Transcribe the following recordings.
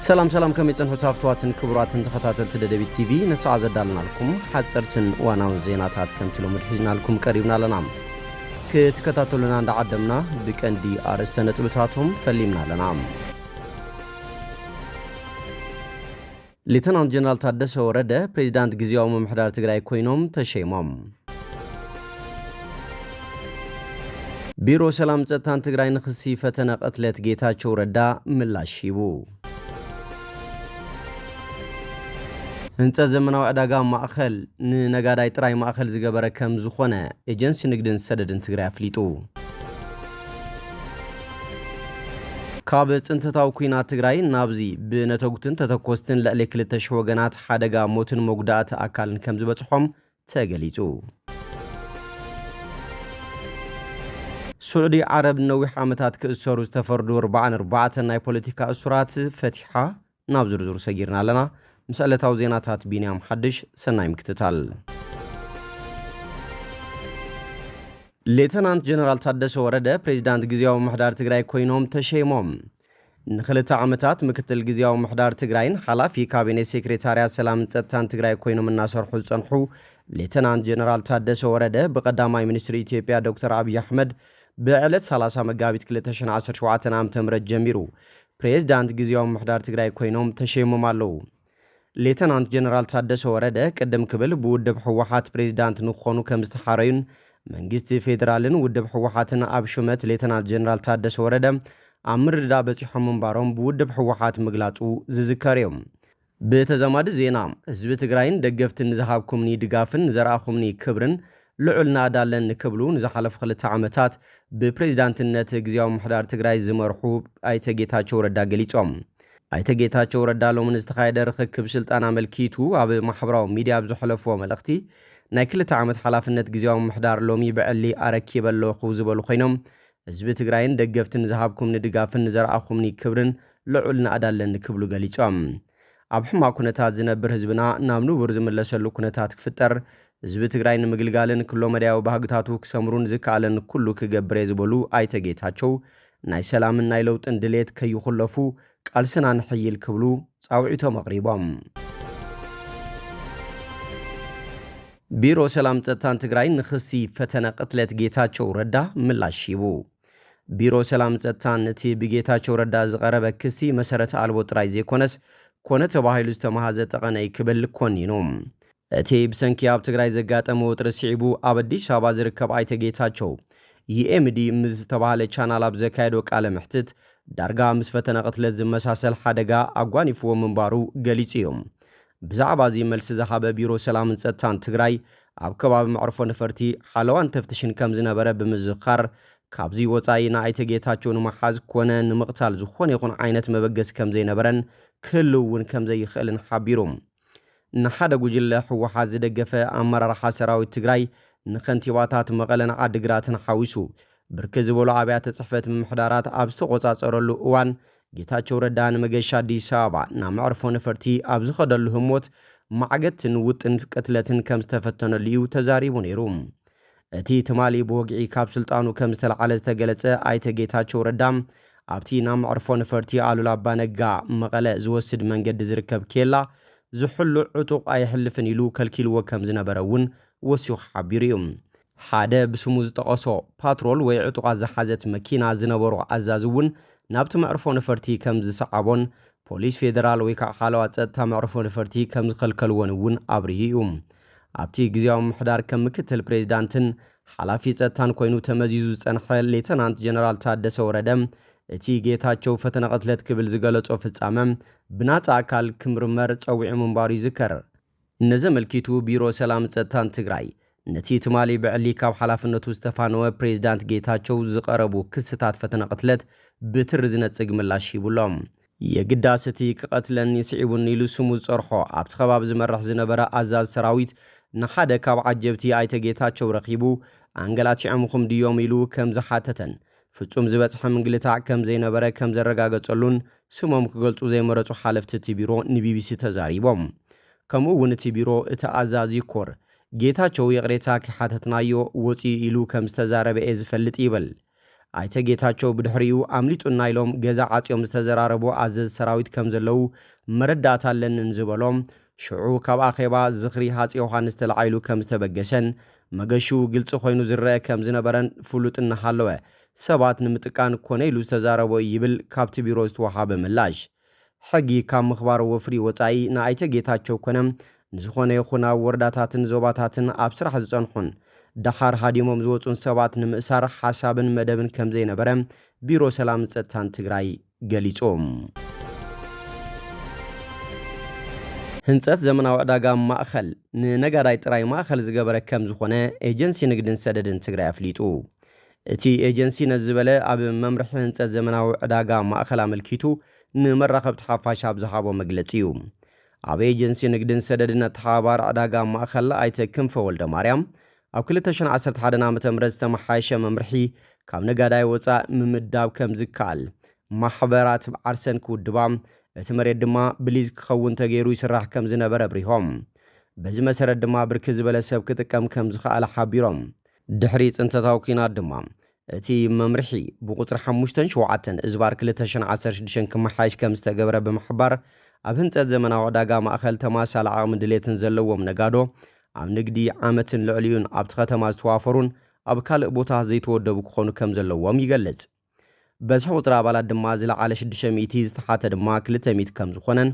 سلام كم يصنحوا تافتواتن كبراتن تخطاتل تدبي تي في نسعى زدالنا لكم حصرتن وانا زيناتات كم تلو مدحجنا لكم قريبنا لنا كتكتاتلنا عند عدمنا بكندي ارسنه طلتاتهم فليمنا لنا ليتنانت جنرال تادسه ورده بريزيدنت غزياو ممحدار تግራይ ኮይኖም ተሸይሞም ቢሮ ሰላም ጸጥታን ትግራይ ንኽሲ ፈተነ ቀትለት ጌታቸው ረዳ ምላሽ ይቡ እንተ ዘመናዊ ዕዳጋ ማእኸል ንነጋዳይ ጥራይ ማእኸል ዝገበረ ከም ዝኾነ ኤጀንሲ ንግድን ሰደድን ትግራይ አፍሊጡ ካብ ጽንተታው ኩናት ትግራይ ናብዚ ብነተጉትን ተተኮስትን ለኤሌክትሪክ ተሽወገናት ሓደጋ ሞትን መጉዳት አካልን ከም ዝበጽሖም ተገሊጹ سعودي عرب نوح عمتات كأسر استفردوا 44 ناي بوليتيكا أسرات فتحة نابزر زور سجيرنا لنا مسألة توزيناتات بينيام حدش سنايم كتتال ليتنانت جنرال تادسه ورده بريزيدنت غزياو محدار تግራይ ኮይኖም ተሸይሞም ንخلت عمتات مكتل غزياو محدار تግራይን حلافي كابيني سيكريتاريات سلام ጸጥታን ትግራይ ኮይኖም እናሰርሑ ጸንሑ ليتنانت جنرال تادسه ورده بقداماي ሚኒስትር ኢትዮጵያ ዶክተር አብይ አህመድ بعلت 30 መጋቢት 2017 ዓመተ ምህረት ጀሚሩ ፕሬዝዳንት ግዚያው ምሕዳር ትግራይ ኮይኖም ተሸይሞም አለው ሌተናንት ጀነራል ታደሰ ወረደ ቀደም ክብል በውድብ ህወሓት ፕሬዝዳንት ንኾኑ ከምዝተሓረዩን መንግስት ፌደራልን ውድብ ህወሓትን አብሹመት ሌተናንት ጀነራል ታደሰ ወረደ አምርዳ በጽሖም ምንባሮም በውድብ ህወሓት መግላጹ ዝዝከረዮም በተዘማድ ዜና ህዝብ ትግራይን ደገፍትን ዝሃብኩምኒ ድጋፍን ዘራኹምኒ ክብርን ልዑልና ዳለን ክብሉ ንዝሓለፈ 2 ዓመታት በፕሬዝዳንትነት ግዚያው ምሕዳር ትግራይ ዝመርሑ አይተጌታቸው ረዳ ገሊጾም አይተጌታቸው ረዳ ሎምን ዝተኻየደ ርክክብ ስልጣን አመልኪቱ ኣብ ማሕበራዊ ሚድያ ብዝሐለፈ መልእኽቲ ናይ 2 ዓመት ሓላፍነት ግዚያው ምሕዳር ሎሚ ብዕሊ አረኪበለኹ ዝበሉ ኮይኖም ህዝቢ ትግራይን ደገፍትን ዝሃብኩምኒ ድጋፍን ዘራኹምኒ ክብርን ልዑልና ዳለን ክብሉ ገሊጾም ኣብ ሕማ ኩነታት ዝነብር ህዝብና ናብ ንቡር ዝመለሰሉ ኩነታት ክፍጠር ህዝቢ ትግራይ ንምግልጋልን ኩሎ መዳያው ባህግታቱ ክሰምሩን ዝካለን ኩሉ ክገብር ዝብሉ አይተጌታቸው ናይ ሰላምን ናይ ለውጥን ድሌት ከይኹለፉ ቃልስና ንሕይል ክብሉ ጻውዒቶም አቅሪቦም ቢሮ ሰላም ጸጥታን ትግራይ ንኽሲ ፈተነ ቅትለት ጌታቸው ረዳ ምላሽ ይቡ ቢሮ ሰላም ጸጥታን ነቲ ብጌታቸው ረዳ ዝቀረበ ክሲ መሰረት አልቦ ጥራይ ዘይኮነስ ኮነ ተባሂሉ ዝተማሃዘ ጠቀነይ ክብል ኮኒኖም እቲ ብሰንኪ ኣብ ትግራይ ዘጋጠመ ውጥረት ሲዒቡ ኣብ አዲስ አበባ ዝርከብ አይተጌታቸው የኤምዲ ምዝ ተባሃለ ቻናል ኣብ ዘካየዶ ቃለ ምሕትት ዳርጋ ምስ ፈተነ ቅትለት ዝመሳሰል ሓደጋ አጓኒፍዎ ምንባሩ ገሊጹ እዮም ብዛዕባ እዚ መልሲ ዝሃበ ቢሮ ሰላምን ጸጥታን ትግራይ ኣብ ከባቢ መዕርፎ ነፈርቲ ሓለዋን ተፍትሽን ከም ዝነበረ ብምዝኻር ካብዚ ወፃኢ ንአይተጌታቸው ንመሓዝ ኮነ ንምቕታል ዝኾነ ይኹን ዓይነት መበገስ ከም ዘይነበረን ክህልውን ከም ዘይኽእልን ሓቢሮም ንሓደ ጉጅለ ህወሓት ዝደገፈ አመራርሓ ሰራዊት ትግራይ ንከንቲባታት መቐለን ዓዲግራትን ሓዊሱ ብርክ ዝበሉ ኣብያተ ጽሕፈት ምምሕዳራት ኣብ ዝተቆጻጸረሉ እዋን ጌታቸው ረዳ ንመገሻ አዲስ አበባ ናብ መዕርፎ ነፈርቲ ኣብ ዝኸደሉ ህሞት ማዕገትን ውጥን ቅትለትን ከም ዝተፈተነሉ እዩ ተዛሪቡ ነይሩ እቲ ትማሊ ብወግዒ ካብ ስልጣኑ ከም ዝተለዓለ ዝተገለጸ አይተጌታቸው ረዳ ኣብቲ ናብ መዕርፎ ነፈርቲ ኣሉላ አባ ነጋ መቐለ ዝወስድ መንገዲ ዝርከብ ኬላ ዝሕሉ ዕጡቕ ኣይሕልፍን ኢሉ ከልኪልዎ ከም ዝነበረውን ወሲኹ ሓቢሩ እዩ ሓደ ብስሙ ዝጠቐሶ ፓትሮል ወይ ዕጡቓት ዝሓዘት መኪና ዝነበሩ ኣዛዝውን ናብቲ መዕርፎ ነፈርቲ ከም ዝሰዓቦን ፖሊስ ፌደራል ወይ ከዓ ሓለዋ ጸጥታ መዕርፎ ነፈርቲ ከም ዝኸልከልዎን እውን አብርሂ እዩ ኣብቲ ግዚያዊ ምሕዳር ከም ምክትል ፕሬዝዳንትን ሓላፊ ጸጥታን ኮይኑ ተመዚዙ ዝጸንሐ ሌተናንት ጀነራል ታደሰ ወረደ እቲ ጌታቸው ፈተነ ቅትለት ክብል ዝገለጾ ፍጻመ ብናጻ አካል ክምርመር ጸዊዕ ምንባሩ ይዝከር ነዘመልኪቱ ቢሮ ሰላም ጸጥታን ትግራይ ነቲ ትማሊ ብዕሊ ካብ ሓላፍነቱ ዝተፋነወ ፕሬዝዳንት ጌታቸው ዝቀረቡ ክስታት ፈተነ ቅትለት ብትር ዝነጽግ ምላሽ ይብሎም የግዳስቲ ክቀትለን ይስዒቡን ኢሉ ስሙ ዝጸርሖ ኣብቲ ከባቢ ዝመርሕ ዝነበረ ኣዛዝ ሰራዊት ንሓደ ካብ ዓጀብቲ አይተጌታቸው ረኺቡ አንገላቲዕምኹም ድዮም ኢሉ ከም ዝሓተተን ፍጹም ዝበጽሐ ምንግልታዕ ከም ዘይነበረ ከም ዘረጋገጸሉን ስሞም ክገልጹ ዘይመረጹ ሓለፍቲ እቲ ቢሮ ንቢቢሲ ተዛሪቦም ከምኡውን እቲ ቢሮ እቲ ኣዛዚ ኮር ጌታቸው የቅሬታ ክሓተትናዮ ወፂ ኢሉ ከም ዝተዛረበ ዝፈልጥ ይብል ኣይተ ጌታቸው ብድሕሪኡ ኣምሊጡና ኢሎም ገዛ ዓጽዮም ዝተዘራረቡ ኣዘዝ ሰራዊት ከም ዘለው መረዳእታ ኣለንን ዝበሎም ሽዑ ካብ ኣኼባ ዝኽሪ ሃፀይ ዮሃንስ ተላዓይሉ ከም ዝተበገሰን መገሹ ግልጽ ኮይኑ ዝረአ ከም ዝነበረን ፍሉጥ እናሃለወ ሰባት ንምጥቃን ኮነ ኢሉ ዝተዛረቦ ይብል ካብቲ ቢሮ ዝተዋሃበ ምላሽ ሕጊ ካብ ምኽባር ወፍሪ ወጻኢ ንኣይተ ጌታቸው ኮነ ንዝኾነ ይኹን ኣብ ወረዳታትን ዞባታትን ኣብ ስራሕ ዝጸንሑን ዳሓር ሃዲሞም ዝወጹን ሰባት ንምእሳር ሓሳብን መደብን ከም ዘይነበረ ቢሮ ሰላም ጸጥታን ትግራይ ገሊጹ ህንጸት ዘመናዊ ዕዳጋ ማእኸል ንነጋዳይ ጥራይ ማእኸል ዝገበረ ከም ዝኾነ ኤጀንሲ ንግድን ሰደድን ትግራይ ኣፍሊጡ እቲ ኤጀንሲ ነዝበለ ኣብ መምርሒ ህንጸት ዘመናዊ ዕዳጋ ማእኸል ኣመልኪቱ ንመራኸብቲ ሓፋሽ ኣብ ዝሃቦ መግለጺ እዩ ኣብ ኤጀንሲ ንግድን ሰደድን ተሓባር ዕዳጋ ማእኸል ኣይተ ክንፈ ወልደ ማርያም ኣብ 2011 ዓ.ም ዝተመሓየሸ መምርሒ ካብ ነጋዳይ ወፃእ ምምዳብ ከም ዝከኣል ማሕበራት ዓርሰን ክውድባ እቲ መሬት ድማ ብሊዝ ክኸውን ተገይሩ ይስራሕ ከም ዝነበረ ብሪሆም በዚ መሰረት ድማ ብርኪ ዝበለ ሰብ ክጥቀም ከም ዝኽኣለ ሓቢሮም ድሕሪ ጽንተታዊ ኩናት ድማ እቲ መምርሒ ብቁጽሪ 5-7 እዝባር 2016 ክመሓየሽ ከም ዝተገብረ ብምሕባር ኣብ ህንጸት ዘመናዊ ዕዳጋ ማእኸል ተማሳሊ ዓቕሚ ድሌትን ዘለዎም ነጋዶ ኣብ ንግዲ ዓመትን ልዕሊዩን ኣብቲ ከተማ ዝተዋፈሩን ኣብ ካልእ ቦታ ዘይተወደቡ ክኾኑ ከም ዘለዎም ይገልጽ በዝሒ ቁጥሪ ኣባላት ድማ ዝለዓለ 600 ዝተሓተ ድማ 200 ከም ዝኾነን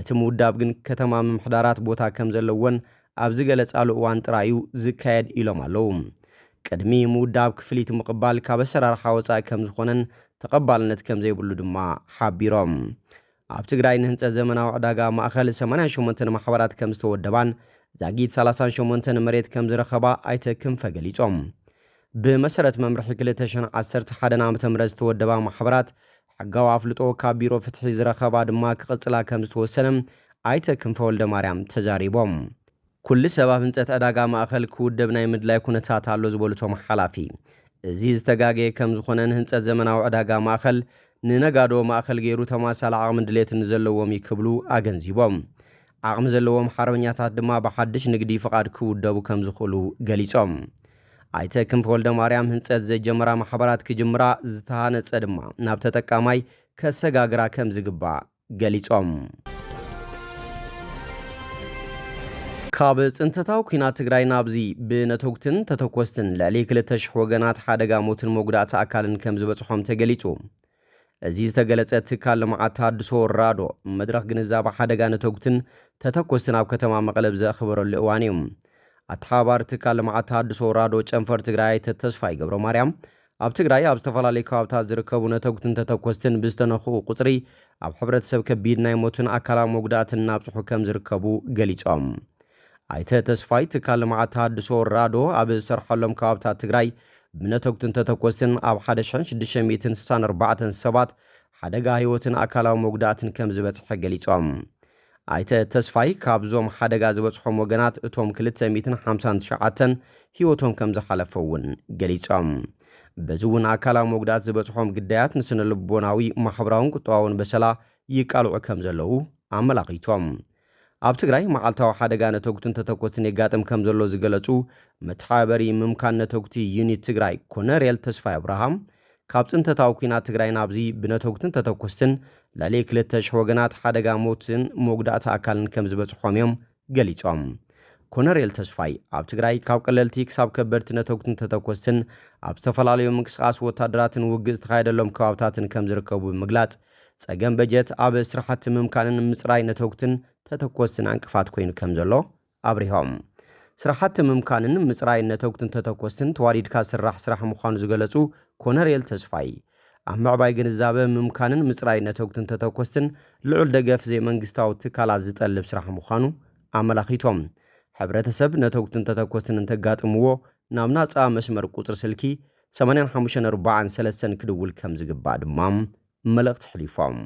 እቲ ምውዳብ ግን ከተማ ምምሕዳራት ቦታ ከም ዘለዎን ኣብ ዝገለጻሉ እዋን ጥራዩ ዝካየድ ኢሎም ኣለዉ ቅድሚ ምውዳብ ክፍሊት ምቕባል ካብ ኣሰራርሓ ወፃኢ ከም ዝኾነን ተቐባልነት ከም ዘይብሉ ድማ ሓቢሮም ኣብ ትግራይ ንህንጸት ዘመናዊ ዕዳጋ ማእኸል 88 ማሕበራት ከም ዝተወደባን ዛጊት 38 መሬት ከም ዝረኸባ ኣይተ ክንፈ ገሊጾም ብመሰረት መምርሒ 2011 ዓ.ም ዝተወደባ ማሕበራት ሕጋዊ ኣፍልጦ ካብ ቢሮ ፍትሒ ዝረኸባ ድማ ክቕጽላ ከም ዝተወሰነ ኣይተ ክንፈ ወልደ ማርያም ተዛሪቦም ኩሉ ሰብ ኣብ ህንጸት ዕዳጋ ማእኸል ክውደብ ናይ ምድላይ ኩነታት ኣሎ ዝበሉቶም ሓላፊ እዚ ዝተጋገየ ከም ዝኾነን ህንጸት ዘመናዊ ዕዳጋ ማእኸል ንነጋዶ ማእኸል ገይሩ ተማሳሊ ዓቕሚ ድሌትን ዘለዎም ይክብሉ ኣገንዚቦም ዓቕሚ ዘለዎም ሓርበኛታት ድማ ብሓድሽ ንግዲ ፍቓድ ክውደቡ ከም ዝኽእሉ ገሊጾም ኣይተ ክንፈ ወልደ ማርያም ህንጸት ዘጀመራ ማሕበራት ክጅምራ ዝተሃነጸ ድማ ናብ ተጠቃማይ ከሰጋግራ ከም ዝግባእ ገሊጾም ካብ ጽንተታዊ ኩናት ትግራይ ናብዚ ብነተውግትን ተተኮስትን ልዕሊ 2,000 ወገናት ሓደጋ ሞትን መጉዳእቲ ኣካልን ከም ዝበጽሖም ተገሊጹ እዚ ዝተገለጸ ትካል ልምዓት ተሃድሶ ራዶ መድረኽ ግንዛቤ ሓደጋ ነተውግትን ተተኮስትን ኣብ ከተማ መቐለ ዘኽብረሉ እዋን እዩ ኣተሓባሪ ትካል ልምዓት ተሃድሶ ራዶ ጨንፈር ትግራይ ተስፋይ ገብረ ማርያም ኣብ ትግራይ ኣብ ዝተፈላለዩ ከባብታት ዝርከቡ ነተውግትን ተተኮስትን ብዝተነኽኡ ቁጽሪ ኣብ ሕብረተሰብ ከቢድ ናይ ሞትን ኣካላዊ መጉዳእትን እናብጽሑ ከም ዝርከቡ ገሊጾም ኣይተ ተስፋይ ትካል ልምዓት ተሃድሶ ራዶ ኣብ ዝሰርሐሎም ከባብታት ትግራይ ብነተውግትን ተተኮስትን ኣብ 1664 ሰባት ሓደጋ ህይወትን ኣካላዊ መጉዳእትን ከም ዝበጽሐ ገሊጾም ኣይተ ተስፋይ ካብዞም ሓደጋ ዝበጽሖም ወገናት እቶም 259 ህይወቶም ከም ዝሓለፈ እውን ገሊጾም በዚ እውን ኣካላዊ መጉዳእት ዝበጽሖም ግዳያት ንስነልቦናዊ ማሕበራውን ቁጠባውን በሰላ ይቃልዑ ከም ዘለዉ ኣመላኺቶም ኣብ ትግራይ መዓልታዊ ሓደጋ ነተውግትን ተተኮስትን የጋጥም ከም ዘሎ ዝገለጹ መተሓበሪ ምምካን ነተውግቲ ዩኒት ትግራይ ኮነሬል ተስፋይ አብርሃም ካብ ጽንተታዊ ኩናት ትግራይ ናብዚ ብነተውግትን ተተኮስትን ልዕሊ 2,000 ወገናት ሓደጋ ሞትን መጉዳእቲ ኣካልን ከም ዝበጽሖም እዮም ገሊጾም ኮነሬል ተስፋይ ኣብ ትግራይ ካብ ቀለልቲ ክሳብ ከበድቲ ነተውግትን ተተኮስትን ኣብ ዝተፈላለዩ ምንቅስቓስ ወታደራትን ውግእ ዝተኻየደሎም ከባብታትን ከም ዝርከቡ ብምግላጽ ጸገም በጀት ኣብ ስራሕቲ ምምካንን ምጽራይ ነተውግትን ተተኮስትን ዕንቅፋት ኮይኑ ከም ዘሎ ኣብሪሆም ስራሕቲ ምምካንን ምጽራይ ነተውግትን ተተኮስትን ተዋዲድካ ስራሕ ምዃኑ ዝገለጹ ኮነሬል ተስፋይ ኣብ ምዕባይ ግንዛበ ምምካንን ምጽራይ ነተውግትን ተተኮስትን ልዑል ደገፍ ዘይመንግስታዊ ትካላት ዝጠልብ ስራሕ ምዃኑ ኣመላኺቶም ሕብረተሰብ ነተውግትን ተተኮስትን እንተጋጥምዎ ናብ ናጻ መስመር ቁጽሪ ስልኪ 8543 ክድውል ከም ዝግባእ ድማ መልእኽቲ ሕሊፎም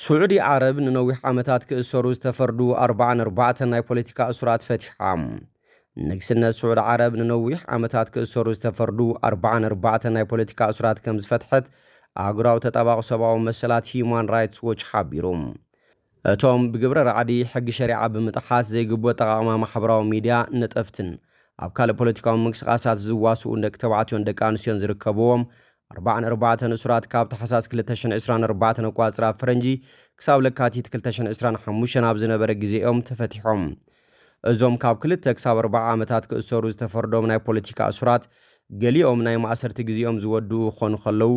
سعودي عرب ننوح عمتات كأسرو استفردو 44 ناي بوليتيكا أسرات فتحة نكسنا سعود عرب ننوح عمتات كأسرو استفردو 44 ناي بوليتيكا أسرات كمز فتحت أقراو تتابعو سبعو مسلات هيومان رايتس ووش حابيروم توم بقبر رعدي حق شريعة بمتحاس زي قبوة تغاما محبراو ميديا نتأفتن ኣብ ካለ ፖለቲካዊ ምንቅስቃሳት ዝዋስኡ ደቂ ተባዕትዮን ደቂ ኣንስትዮን ዝርከብዎም 44 ንሱራት ካብ ታሕሳስ 2024 ኣቋፅራ ፈረንጂ ክሳብ ለካቲት 2025 ኣብ ዝነበረ ግዜኦም ተፈቲሖም እዞም ካብ 2 ክሳብ 4 ዓመታት ክእሰሩ ዝተፈርዶም ናይ ፖለቲካ እሱራት ገሊኦም ናይ ማእሰርቲ ግዜኦም ዝወዱ ኾኑ ከለው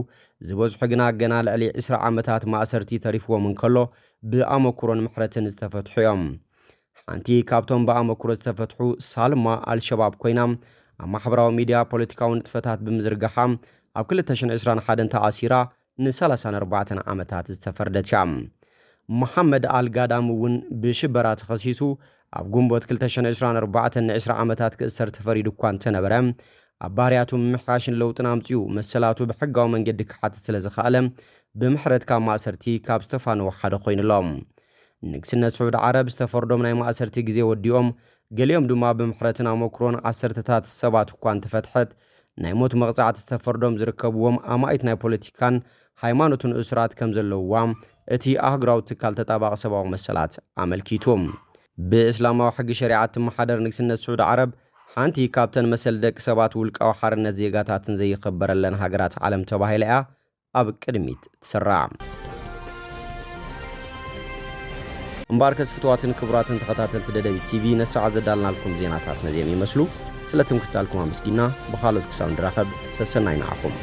ዝበዝሑ ግና ገና ልዕሊ 20 ዓመታት ማእሰርቲ ተሪፍዎም እንከሎ ብኣመክሮን ምሕረትን ዝተፈትሑ እዮም ሓንቲ ካብቶም ብኣመክሮ ዝተፈትሑ ሳልማ አልሸባብ ኮይና ኣብ ማሕበራዊ ሚድያ ፖለቲካዊ ንጥፈታት ብምዝርጋሓ ኣብ 2021 ተኣሲራ ን34 ዓመታት ዝተፈርደት እያ መሐመድ አልጋዳም እውን ብሽበራ ተኸሲሱ ኣብ ጉንቦት 2024 ን20 ዓመታት ክእሰር ተፈሪዱ እኳ እንተነበረ ኣብ ባህርያቱ ምምሕያሽን ለውጥን ኣምፅኡ መሰላቱ ብሕጋዊ መንገዲ ክሓትት ስለ ዝኸኣለ ብምሕረት ካብ ማእሰርቲ ካብ ዝተፋነው ሓደ ኮይኑሎም ንግስነት ስዑድ ዓረብ ዝተፈርዶም ናይ ማእሰርቲ ግዜ ወዲኦም ገሊኦም ድማ ብምሕረትን ኣመክሮን ዓሰርተታት ሰባት እኳ እንተፈትሐት ናይ ሞት መቕጻዕቲ ዝተፈርዶም ዝርከብዎም ኣማኢት ናይ ፖለቲካን ሃይማኖትን እስራት ከም ዘለውዋ እቲ ኣህግራዊ ትካል ተጣባቂ ሰብኣዊ መሰላት ኣመልኪቱም ብእስላማዊ ሕጊ ሸሪዓት መሓደር ንግስነት ስዑድ ዓረብ ሓንቲ ካብተን መሰል ደቂ ሰባት ውልቃዊ ሓርነት ዜጋታትን ዘይኸበረለን ሃገራት ዓለም ተባሂላ እያ ኣብ ቅድሚት ትስራዕ እምባር ከስፍትዋትን ክቡራትን ተኸታተልቲ ደደቢት ቲቪ ነሰዓት ዘዳልናልኩም ዜናታት ነዚኦም ይመስሉ ስለ ትምክትታልኩም ኣመስጊና ብኻልኦት ክሳብ ንራኸብ ሰሰናይ ንዓኹም